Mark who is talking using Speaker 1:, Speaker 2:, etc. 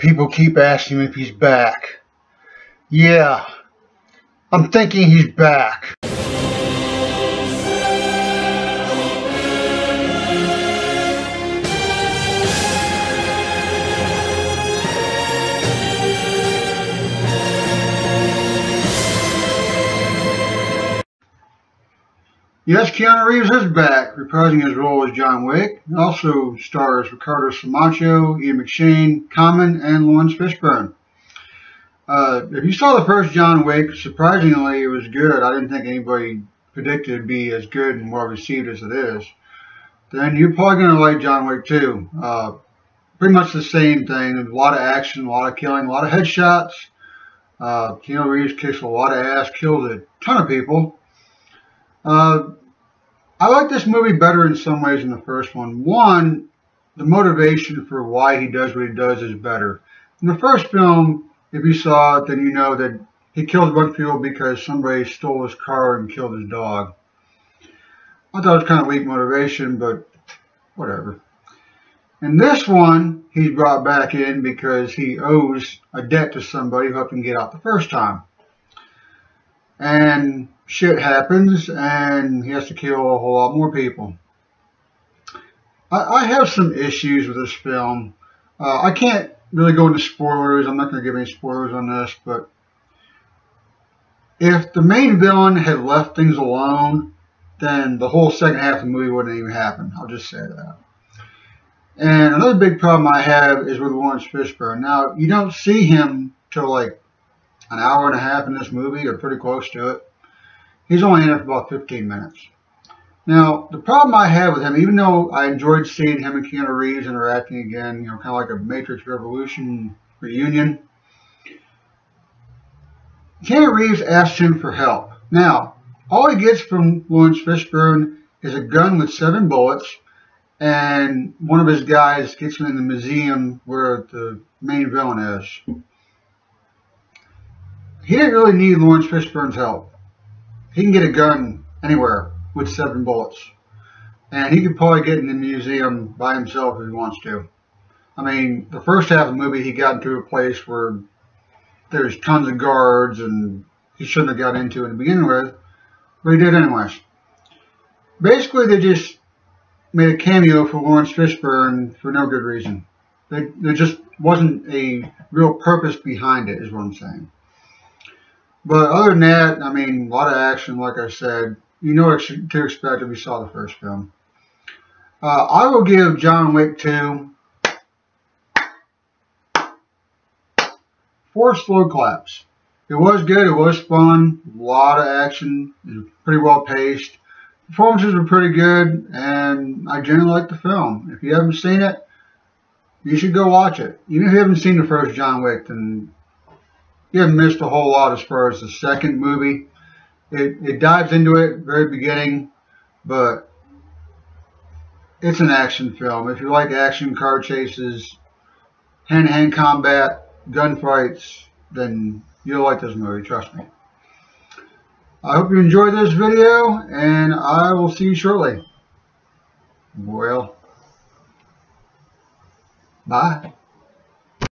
Speaker 1: People keep asking him if he's back. Yeah, I'm thinking he's back. Yes, Keanu Reeves is back, reprising his role as John Wick. It also stars Ricardo Samacho, Ian McShane, Common, and Lawrence Fishburne. If you saw the first John Wick, surprisingly, it was good. I didn't think anybody predicted it would be as good and well received as it is. Then you're probably going to like John Wick 2. Pretty much the same thing. A lot of action, a lot of killing, a lot of headshots. Keanu Reeves kicks a lot of ass, kills a ton of people. I like this movie better in some ways than the first one. One, the motivation for why he does what he does is better. In the first film, if you saw it, then you know that he killed a bunch of people because somebody stole his car and killed his dog. I thought it was kind of weak motivation, but whatever. In this one, he's brought back in because he owes a debt to somebody who helped him get out the first time. And shit happens, and he has to kill a whole lot more people. I have some issues with this film. I can't really go into spoilers. I'm not going to give any spoilers on this, but if the main villain had left things alone, then the whole second half of the movie wouldn't even happen. I'll just say that. And another big problem I have is with Lawrence Fishburne. Now, you don't see him till like an hour and a half in this movie, or pretty close to it. He's only in it for about 15 minutes. Now, the problem I have with him, even though I enjoyed seeing him and Keanu Reeves interacting again, kind of like a Matrix Revolution reunion, Keanu Reeves asks him for help. Now, all he gets from Lawrence Fishburne is a gun with 7 bullets, and one of his guys gets him in the museum where the main villain is. He didn't really need Lawrence Fishburne's help. He can get a gun anywhere with 7 bullets. And he could probably get in the museum by himself if he wants to. I mean, the first half of the movie, he got into a place where there's tons of guards and he shouldn't have got into it to begin with, but he did anyways. Basically, they just made a cameo for Lawrence Fishburne for no good reason. There just wasn't a real purpose behind it, is what I'm saying. But other than that, I mean, a lot of action, like I said. You know what to expect if you saw the first film. I will give John Wick 2 4 slow claps. It was good. It was fun. A lot of action. It was pretty well paced. Performances were pretty good, and I generally like the film. If you haven't seen it, you should go watch it. Even if you haven't seen the first John Wick, then you haven't missed a whole lot as far as the second movie. It dives into it at the very beginning, but it's an action film. If you like action, car chases, hand-to-hand combat, gunfights, then you'll like this movie, trust me. I hope you enjoyed this video, and I will see you shortly. Well, bye.